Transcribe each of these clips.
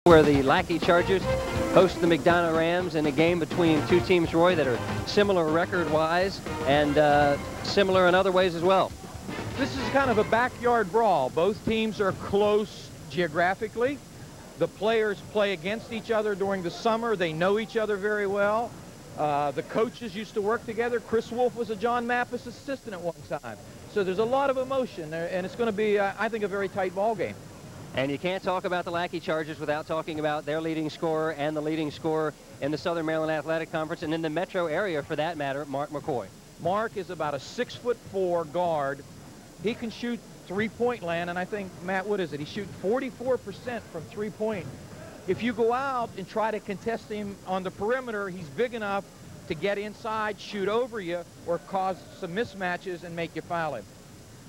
where the Lackey Chargers host the McDonough Rams in a game between two teams, Roy, that are similar record-wise and similar in other ways as well. This is kind of a backyard brawl. Both teams are close geographically. The players play against each other during the summer. They know each other very well. The coaches used to work together. Chris Wolf was a John Mappus assistant at one time. So there's a lot of emotion there, and it's going to be, I think, a very tight ball game. And you can't talk about the Lackey Chargers without talking about their leading scorer and the leading scorer in the Southern Maryland Athletic Conference and in the metro area, for that matter, Mark McCoy. Mark is about a 6'4" guard. He can shoot three-point land, and I think, Matt, what is it? He shoots 44% from three-point. If you go out and try to contest him on the perimeter, he's big enough to get inside, shoot over you, or cause some mismatches and make you foul him.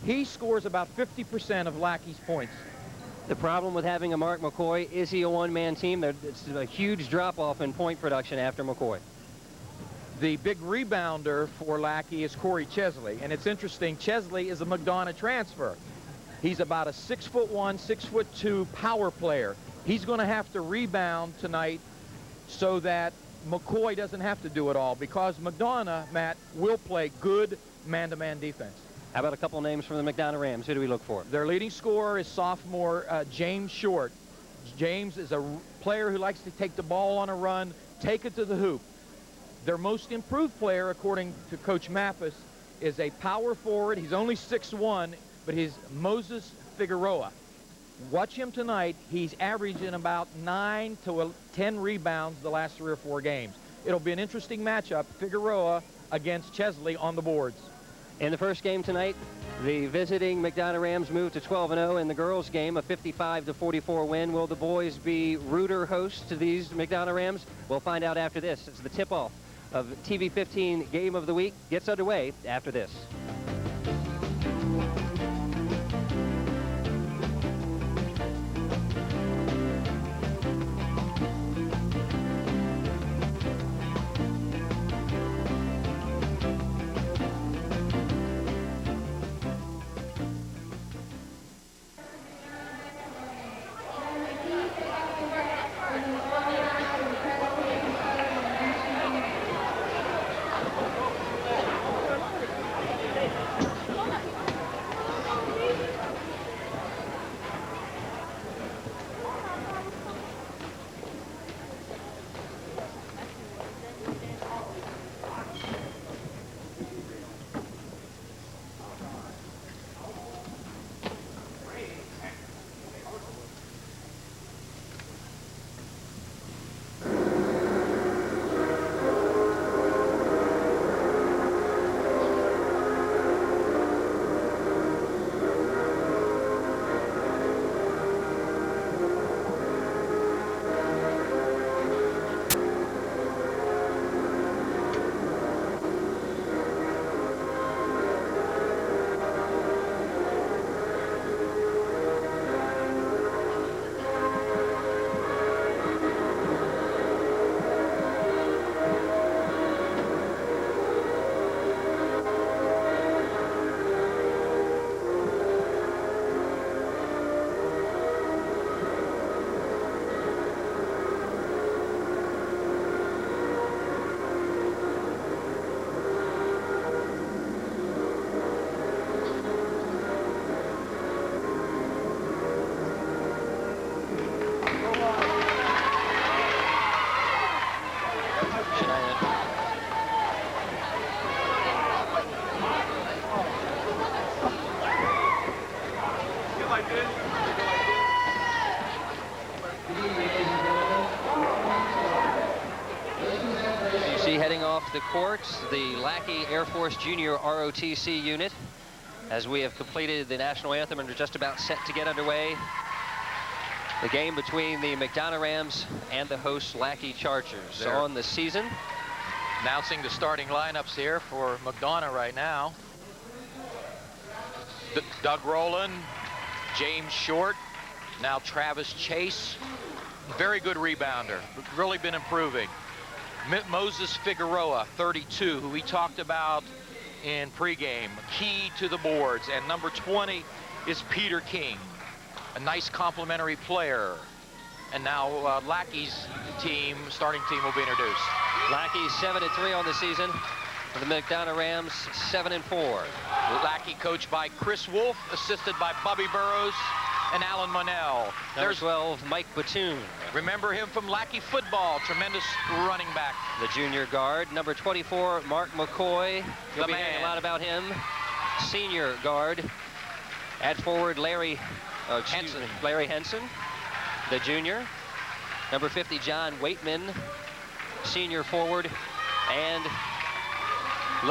He scores about 50% of Lackey's points. The problem with having a Mark McCoy, is he a one-man team? It's a huge drop-off in point production after McCoy. The big rebounder for Lackey is Corey Chesley, and it's interesting, Chesley is a McDonough transfer. He's about a 6'1", 6'2" power player. He's going to have to rebound tonight so that McCoy doesn't have to do it all, because McDonough, Matt, will play good man-to-man defense. How about a couple names from the McDonough Rams? Who do we look for? Their leading scorer is sophomore James Short. James is a player who likes to take the ball on a run, take it to the hoop. Their most improved player, according to Coach Mappus, is a power forward. He's only 6'1", but he's Moses Figueroa. Watch him tonight. He's averaging about 9 to 10 rebounds the last 3 or 4 games. It'll be an interesting matchup, Figueroa against Chesley on the boards. In the first game tonight, the visiting McDonough Rams moved to 12-0 in the girls' game, a 55-44 win. Will the boys be Reuter hosts to these McDonough Rams? We'll find out after this. It's the tip-off of TV 15 Game of the Week. Gets underway after this. Heading off the courts, the Lackey Air Force Junior ROTC unit, as we have completed the national anthem and are just about set to get underway. The game between the McDonough Rams and the host Lackey Chargers on the season. Announcing the starting lineups here for McDonough right now. Doug Rowland, James Short, now Travis Chase. Very good rebounder, really been improving. Moses Figueroa, 32, who we talked about in pregame, key to the boards. And number 20 is Peter King, a nice complimentary player. And now Lackey's starting team will be introduced. Lackey 7-3 on the season. The McDonough Rams 7-4. Lackey coached by Chris Wolf, assisted by Bobby Burrows and Alan Monell. Number 12, Mike Batoon. Remember him from Lackey football, tremendous running back. The junior guard. Number 24, Mark McCoy. You'll be hearing a lot about him. Senior guard. At forward, Larry Henson, the junior. Number 50, John Waitman, senior forward. And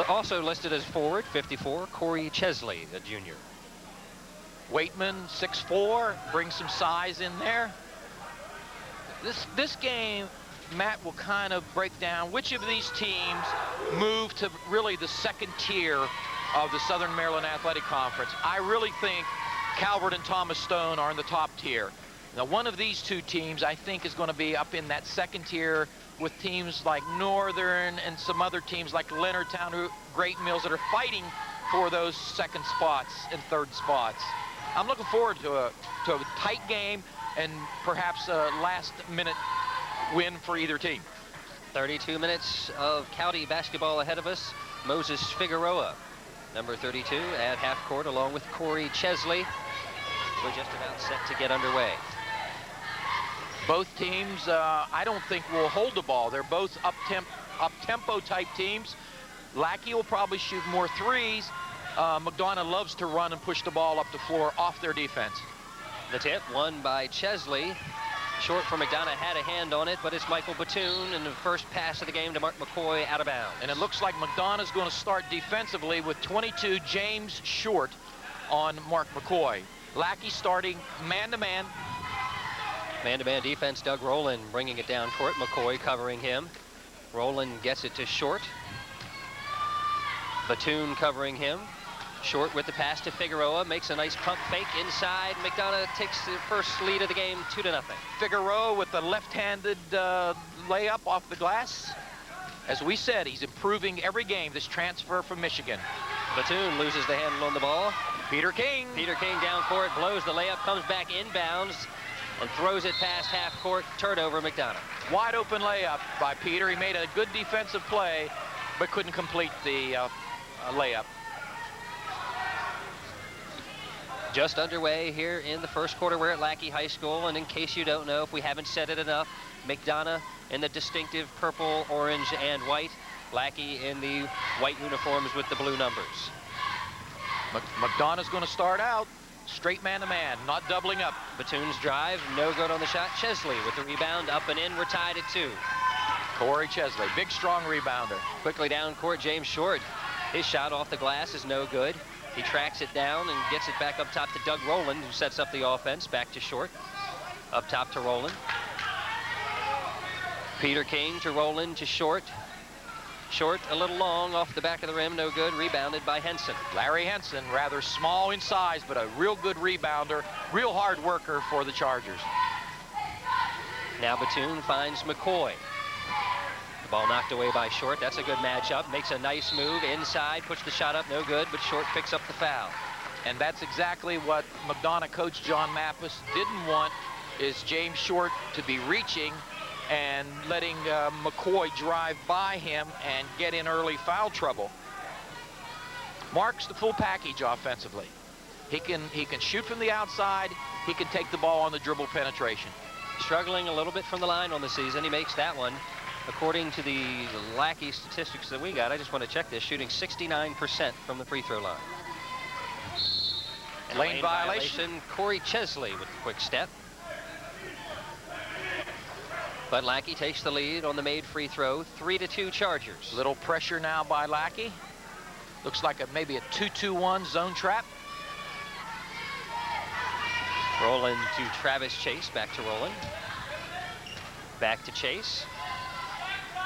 also listed as forward, 54, Corey Chesley, the junior. Waitman, 6'4", brings some size in there. This game, Matt, will kind of break down which of these teams move to really the second tier of the Southern Maryland Athletic Conference. I really think Calvert and Thomas Stone are in the top tier. Now, one of these two teams, I think, is going to be up in that second tier with teams like Northern and some other teams like Leonardtown, Great Mills, that are fighting for those second spots and third spots. I'm looking forward to a tight game and perhaps a last-minute win for either team. 32 minutes of county basketball ahead of us. Moses Figueroa, number 32, at half court, along with Corey Chesley. We're just about set to get underway. Both teams, I don't think will hold the ball. They're both up-tempo type teams. Lackey will probably shoot more threes. McDonough loves to run and push the ball up the floor off their defense. The tip won by Chesley. Short for McDonough, had a hand on it, but it's Michael Batoon in the first pass of the game to Mark McCoy out of bounds. And it looks like McDonough's going to start defensively with 22, James Short on Mark McCoy. Lackey starting man-to-man. Man-to-man defense, Doug Rowland bringing it down for it. McCoy covering him. Rowland gets it to Short. Batoon covering him. Short with the pass to Figueroa, makes a nice pump fake inside. McDonough takes the first lead of the game, 2-0. Figueroa with the left-handed layup off the glass. As we said, he's improving every game, this transfer from Michigan. Batoon loses the handle on the ball. Peter King down court, blows the layup, comes back inbounds, and throws it past half court. Turnover, McDonough. Wide open layup by Peter. He made a good defensive play, but couldn't complete the layup. Just underway here in the first quarter. We're at Lackey High School, and in case you don't know, if we haven't said it enough, McDonough in the distinctive purple, orange, and white. Lackey in the white uniforms with the blue numbers. McDonough's going to start out straight man-to-man, not doubling up. Batoon's drive, no good on the shot. Chesley with the rebound, up and in. We're tied at 2. Corey Chesley, big, strong rebounder. Quickly down court, James Short. His shot off the glass is no good. He tracks it down and gets it back up top to Doug Rowland, who sets up the offense. Back to Short. Up top to Rowland. Peter King to Rowland to Short. Short a little long off the back of the rim, no good. Rebounded by Henson. Larry Henson, rather small in size, but a real good rebounder, real hard worker for the Chargers. Now Batoon finds McCoy. The ball knocked away by Short. That's a good matchup. Makes a nice move inside, puts the shot up, no good, but Short picks up the foul. And that's exactly what McDonough coach John Mappus didn't want, is James Short to be reaching and letting McCoy drive by him and get in early foul trouble. Mark's the full package offensively. He can shoot from the outside. He can take the ball on the dribble penetration. Struggling a little bit from the line on the season. He makes that one. According to the Lackey statistics that we got, I just want to check this, shooting 69% from the free throw line. And lane violation. Corey Chesley with the quick step. But Lackey takes the lead on the made free throw, 3-2 Chargers. Little pressure now by Lackey. Looks like maybe a 2-2-1 zone trap. Rowland to Travis Chase, back to Rowland. Back to Chase.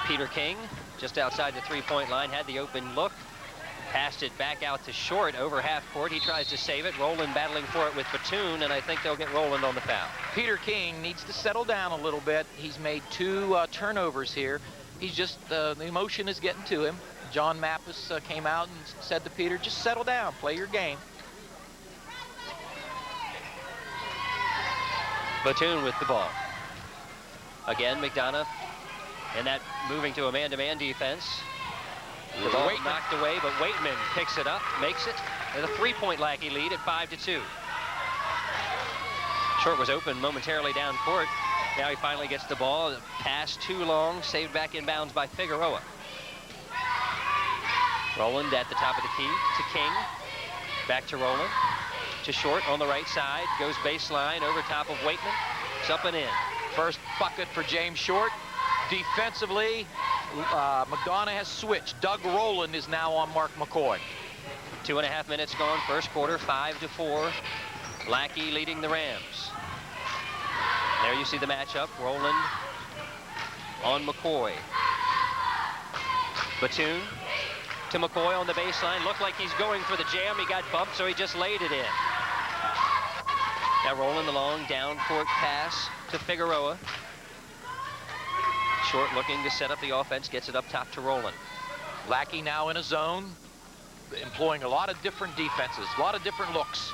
Peter King, just outside the three-point line, had the open look. Passed it back out to Short over half court. He tries to save it. Rowland battling for it with Batoon, and I think they'll get Rowland on the foul. Peter King needs to settle down a little bit. He's made 2 turnovers here. He's just, the emotion is getting to him. John Mappus came out and said to Peter, just settle down, play your game. Batoon with the ball. Again, McDonough and that moving to a man-to-man defense. The ball Waitman knocked away, but Waitman picks it up, makes it with a 3-point Lackey lead at 5-2. Short was open momentarily down court. Now he finally gets the ball. The pass too long, saved back inbounds by Figueroa. Rowland at the top of the key to King. Back to Rowland. To Short on the right side. Goes baseline over top of Waitman. It's up and in. First bucket for James Short. Defensively, McDonough has switched. Doug Rowland is now on Mark McCoy. 2.5 minutes gone, first quarter, 5-4. Lackey leading the Rams. There you see the matchup. Rowland on McCoy. Batoon to McCoy on the baseline. Looked like he's going for the jam. He got bumped, so he just laid it in. Now Rowland, the long down court pass to Figueroa. Short looking to set up the offense, gets it up top to Rowland. Lackey now in a zone, employing a lot of different defenses, a lot of different looks.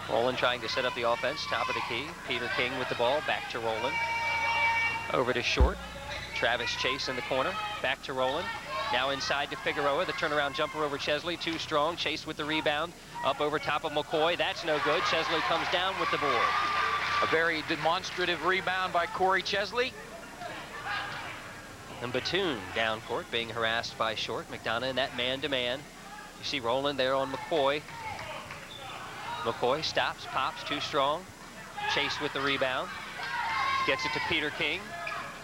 Rowland trying to set up the offense, top of the key. Peter King with the ball, back to Rowland. Over to Short. Travis Chase in the corner, back to Rowland. Now inside to Figueroa, the turnaround jumper over Chesley, too strong. Chase with the rebound, up over top of McCoy. That's no good. Chesley comes down with the board. A very demonstrative rebound by Corey Chesley. And Batoon down court, being harassed by Short. McDonough in that man-to-man. You see Rowland there on McCoy. McCoy stops, pops, too strong. Chase with the rebound. Gets it to Peter King.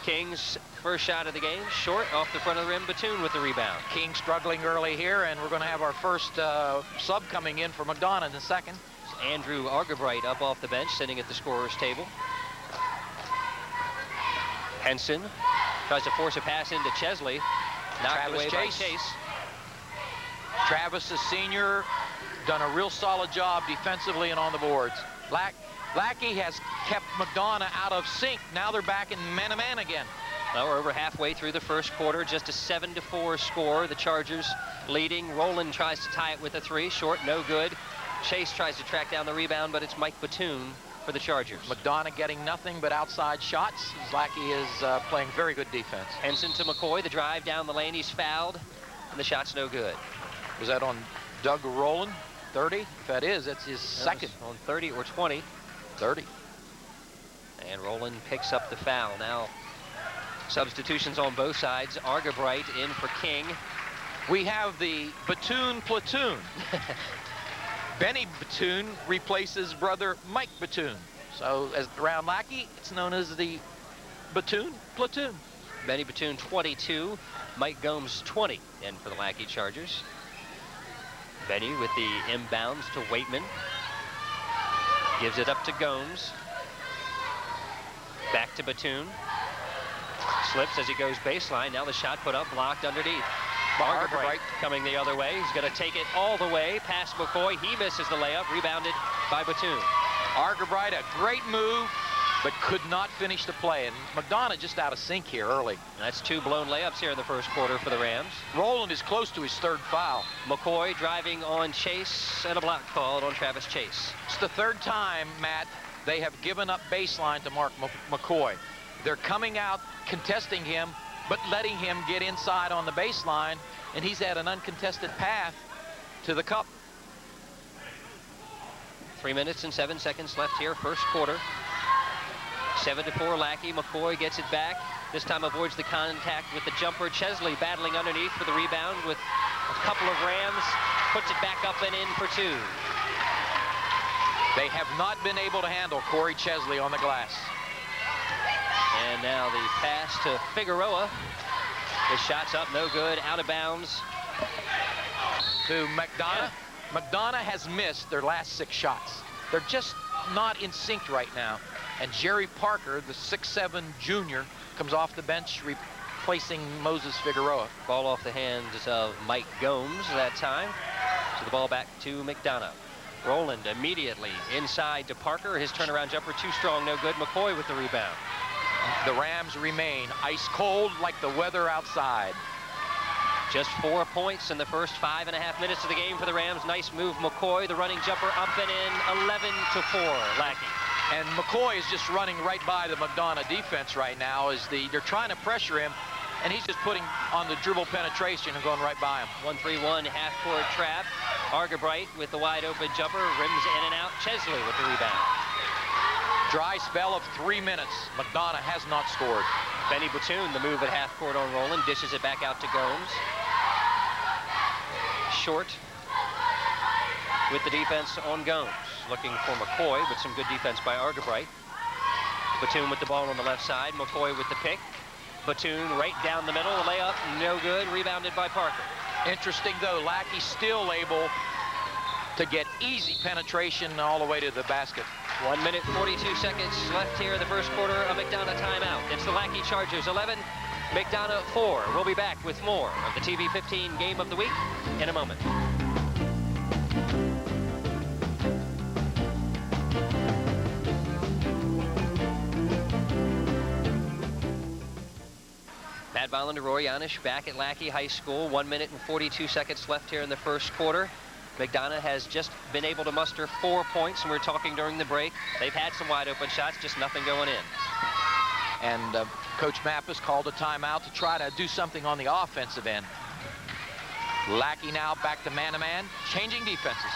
King's first shot of the game, Short off the front of the rim. Batoon with the rebound. King struggling early here, and we're going to have our first sub coming in for McDonough in the second. Andrew Argabright up off the bench, sitting at the scorer's table. Henson tries to force a pass into Chesley. Knocked Travis away by Chase. Travis, the senior, done a real solid job defensively and on the boards. Lackey has kept McDonough out of sync. Now they're back in man-to-man again. Well, we're over halfway through the first quarter. Just a 7-4 score. The Chargers leading. Rowland tries to tie it with a three. Short, no good. Chase tries to track down the rebound, but it's Mike Batoon for the Chargers. McDonough getting nothing but outside shots. Lackey is playing very good defense. Henson to McCoy. The drive down the lane. He's fouled, and the shot's no good. Was that on Doug Rowland? 30? If that is, that's his second. On 30 or 20. 30. And Rowland picks up the foul. Now, substitutions on both sides. Argabright in for King. We have the Batoon platoon. Benny Batoon replaces brother Mike Batoon. So as around Lackey, it's known as the Batoon platoon. Benny Batoon 22, Mike Gomes 20 in for the Lackey Chargers. Benny with the inbounds to Waitman. Gives it up to Gomes. Back to Batoon. Slips as he goes baseline. Now the shot put up, blocked underneath. Argabright coming the other way. He's going to take it all the way past McCoy. He misses the layup, rebounded by Batoon. Argabright, a great move, but could not finish the play. And McDonough just out of sync here early. That's two blown layups here in the first quarter for the Rams. Rowland is close to his third foul. McCoy driving on Chase, and a block called on Travis Chase. It's the third time, Matt, they have given up baseline to Mark McCoy. They're coming out, contesting him, but letting him get inside on the baseline, and he's had an uncontested path to the cup. 3 minutes and 7 seconds left here, first quarter. 7-4 Lackey. McCoy gets it back. This time avoids the contact with the jumper. Chesley battling underneath for the rebound with a couple of Rams. Puts it back up and in for two. They have not been able to handle Corey Chesley on the glass. And now the pass to Figueroa. The shot's up, no good, out of bounds. To McDonough. McDonough has missed their last 6 shots. They're just not in sync right now. And Jerry Parker, the 6'7 junior, comes off the bench replacing Moses Figueroa. Ball off the hands of Mike Gomes that time. So the ball back to McDonough. Rowland immediately inside to Parker. His turnaround jumper too strong, no good. McCoy with the rebound. The Rams remain ice cold like the weather outside. Just 4 points in the first 5.5 minutes of the game for the Rams. Nice move, McCoy. The running jumper up and in, 11-4, Lackey. And McCoy is just running right by the McDonough defense right now as they're trying to pressure him, and he's just putting on the dribble penetration and going right by him. 1-3-1 half-court trap. Argabright with the wide open jumper, rims in and out. Chesley with the rebound. Dry spell of 3 minutes. McDonough has not scored. Benny Batoon, the move at half court on Rowland, dishes it back out to Gomes. Short with the defense on Gomes. Looking for McCoy, but some good defense by Argabright. Batoon with the ball on the left side. McCoy with the pick. Batoon right down the middle. The layup, no good. Rebounded by Parker. Interesting, though, Lackey still able to get easy penetration all the way to the basket. 1 minute, 42 seconds left here in the first quarter. A McDonough timeout. It's the Lackey Chargers 11, McDonough 4. We'll be back with more of the TV 15 Game of the Week in a moment. Matt Bolland, Roy Janisch back at Lackey High School. 1 minute and 42 seconds left here in the first quarter. McDonough has just been able to muster 4 points, and we were talking during the break. They've had some wide open shots, just nothing going in. And Coach Mappus called a timeout to try to do something on the offensive end. Lackey now back to man-to-man, changing defenses.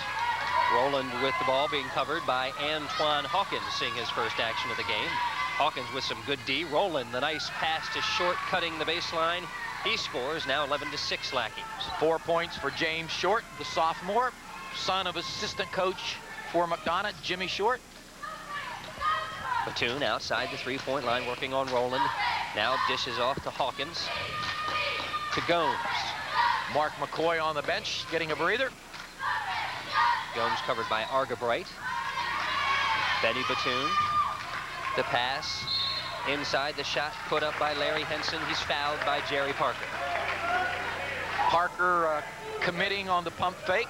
Rowland with the ball being covered by Antoine Hawkins, seeing his first action of the game. Hawkins with some good D. Rowland, the nice pass to Short, cutting the baseline. He scores, now 11-6 Lackey. 4 points for James Short, the sophomore, son of assistant coach for McDonough, Jimmy Short. Batoon outside the three-point line, working on Rowland. Now dishes off to Hawkins. To Gomes. Mark McCoy on the bench, getting a breather. Gomes covered by Argabright. Benny Batoon. The pass. Inside, the shot put up by Larry Henson. He's fouled by Jerry Parker. Parker committing on the pump fake,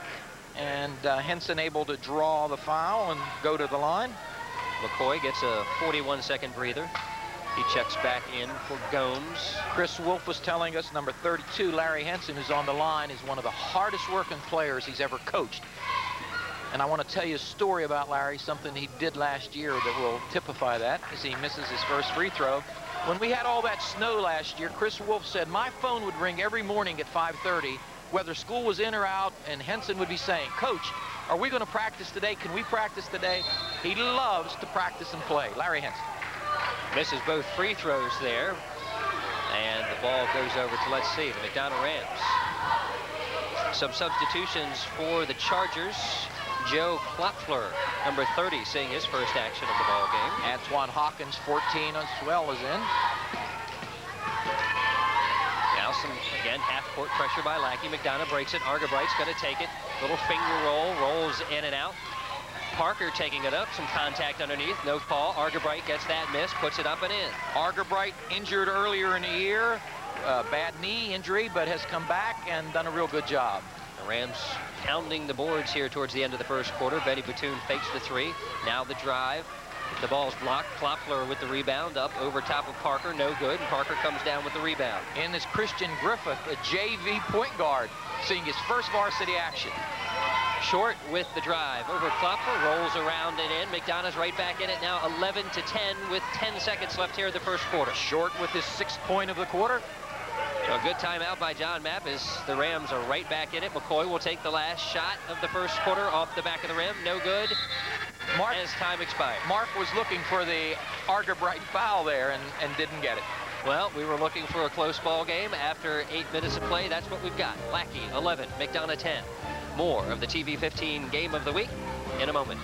and Henson able to draw the foul and go to the line. McCoy gets a 41-second breather. He checks back in for Gomes. Chris Wolf was telling us number 32, Larry Henson, who's on the line, is one of the hardest working players he's ever coached. And I want to tell you a story about Larry, something he did last year that will typify that as he misses his first free throw. When we had all that snow last year, Chris Wolf said my phone would ring every morning at 5:30, whether school was in or out, and Henson would be saying, Coach, are we going to practice today? Can we practice today? He loves to practice and play. Larry Henson. Misses both free throws there. And the ball goes over to, let's see, the McDonough Rams. Some substitutions for the Chargers. Joe Klopfler, number 30, seeing his first action of the ball game. Antoine Hawkins, 14 as well, is in. Now some, again, half-court pressure by Lackey. McDonough breaks it. Argabright's going to take it. Little finger roll, rolls in and out. Parker taking it up. Some contact underneath. No call. Argabright gets that miss, puts it up and in. Argabright injured earlier in the year. Bad knee injury, but has come back and done a real good job. The Rams pounding the boards here towards the end of the first quarter. Benny Batoon fakes the three. Now the drive. The ball's blocked. Klopfler with the rebound up over top of Parker. No good. And Parker comes down with the rebound. In is Christian Griffith, a JV point guard, seeing his first varsity action. Short with the drive. Over Klopfler. Rolls around and in. McDonough's right back in it now. 11-10 with 10 seconds left here in the first quarter. Short with his 6th point of the quarter. So a good timeout by John Mapp as the Rams are right back in it. McCoy will take the last shot of the first quarter off the back of the rim. No good. As time expired. Mark was looking for the Argabright foul there and didn't get it. Well, we were looking for a close ball game. After 8 minutes of play, that's what we've got. Lackey 11, McDonough 10. More of the TV 15 Game of the Week in a moment.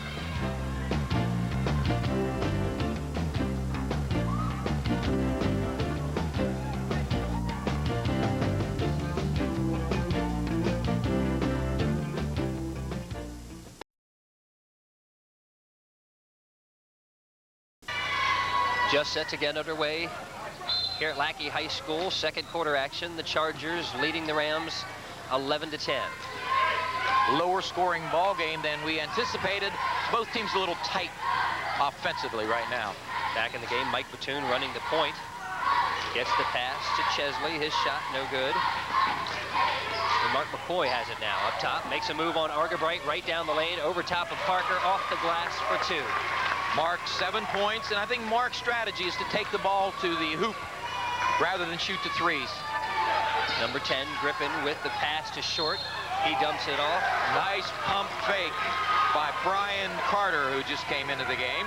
Just set to get underway here at Lackey High School. Second quarter action. The Chargers leading the Rams 11-10. Lower scoring ball game than we anticipated. Both teams a little tight offensively right now. Back in the game, Mike Batoon running the point. Gets the pass to Chesley. His shot no good. And Mark McCoy has it now up top. Makes a move on Argabright right down the lane over top of Parker, off the glass for two. Mark 7 points, and I think Mark's strategy is to take the ball to the hoop rather than shoot the threes. Number 10, Griffin with the pass to Short. He dumps it off. Nice pump fake by Brian Carter, who just came into the game.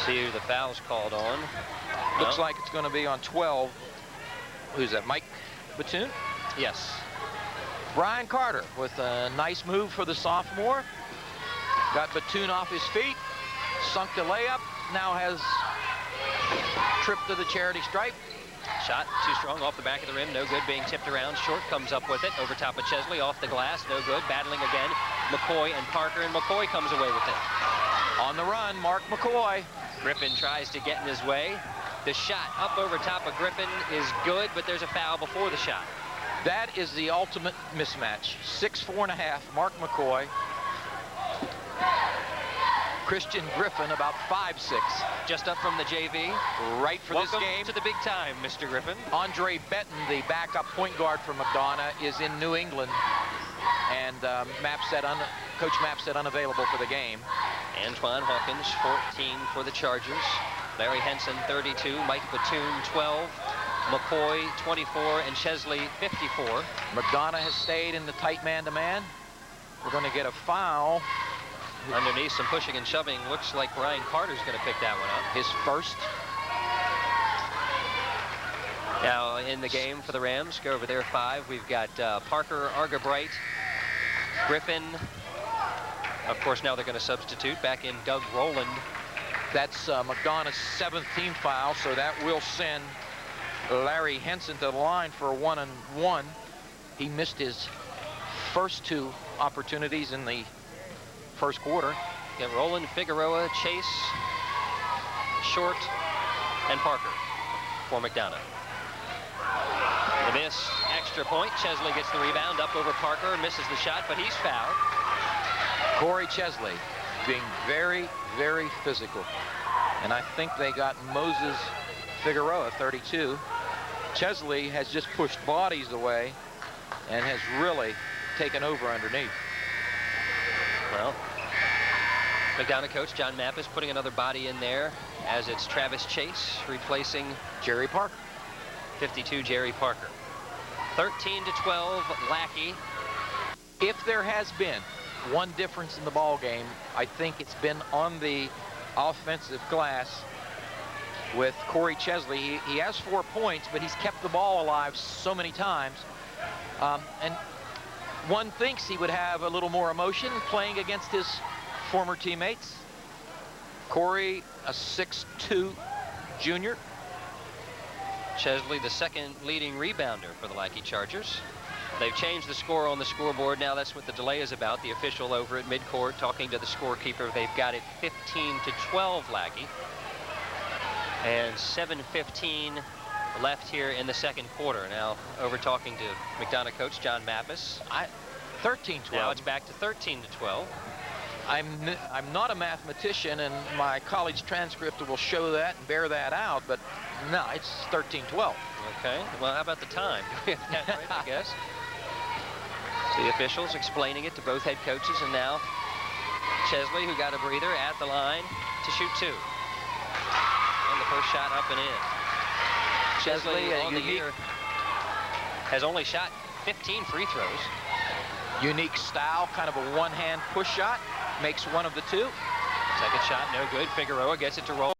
See who the foul's called on. Looks No? like it's going to be on 12. Who's that, Mike Batoon? Yes. Brian Carter with a nice move for the sophomore. Got Batoon off his feet, sunk the layup, now has trip to the charity stripe. Shot too strong off the back of the rim, no good, being tipped around. Short comes up with it over top of Chesley, off the glass, no good, battling again. McCoy and Parker, and McCoy comes away with it. On the run, Mark McCoy. Griffin tries to get in his way. The shot up over top of Griffin is good, but there's a foul before the shot. That is the ultimate mismatch. 6'4.5", Mark McCoy. Christian Griffin, about 5'6". Just up from the JV. Right for Welcome this game. to the big time, Mr. Griffin. Andre Benton, the backup point guard for McDonough, is in New England. And Coach Mapp said unavailable for the game. Antoine Hawkins, 14 for the Chargers. Larry Henson, 32. Mike Batoon, 12. McCoy, 24. And Chesley, 54. McDonough has stayed in the tight man-to-man. We're going to get a foul. Underneath, some pushing and shoving. Looks like Brian Carter's going to pick that one up. His first. Now in the game for the Rams, go over there 5. We've got Parker, Argabright, Griffin. Of course, now they're going to substitute back in Doug Rowland. That's McDonough's 7th team foul, so that will send Larry Henson to the line for a 1-and-1. He missed his first 2 opportunities in the first quarter. Get Rowland, Figueroa, Chase, Short, and Parker for McDonough. The miss, extra point. Chesley gets the rebound up over Parker, misses the shot, but he's fouled. Corey Chesley being very, very physical. And I think they got Moses Figueroa, 32. Chesley has just pushed bodies away and has really taken over underneath. Well, McDonough coach John Mapp is putting another body in there as it's Travis Chase replacing Jerry Parker. 52 Jerry Parker. 13-12 Lackey. If there has been one difference in the ball game, I think it's been on the offensive glass with Corey Chesley. He has 4 points, but he's kept the ball alive so many times. And one thinks he would have a little more emotion playing against his former teammates. Corey, a 6'2" junior. Chesley, the second leading rebounder for the Lackey Chargers. They've changed the score on the scoreboard. Now that's what the delay is about. The official over at midcourt talking to the scorekeeper. They've got it 15-12 Lackey. And 7:15 left here in the second quarter. Now over talking to McDonough coach John Mappus. 13-12. Now it's back to 13-12. I'm not a mathematician, and my college transcript will show that and bear that out, but no, it's 13-12. Okay, well, how about the time? Do we have that right, I guess? The officials explaining it to both head coaches, and now Chesley, who got a breather, at the line to shoot 2. And the first shot up and in. Chesley on the year has only shot 15 free throws. Unique style, kind of a one-hand push shot, makes one of the 2. Second shot, no good. Figueroa gets it to roll.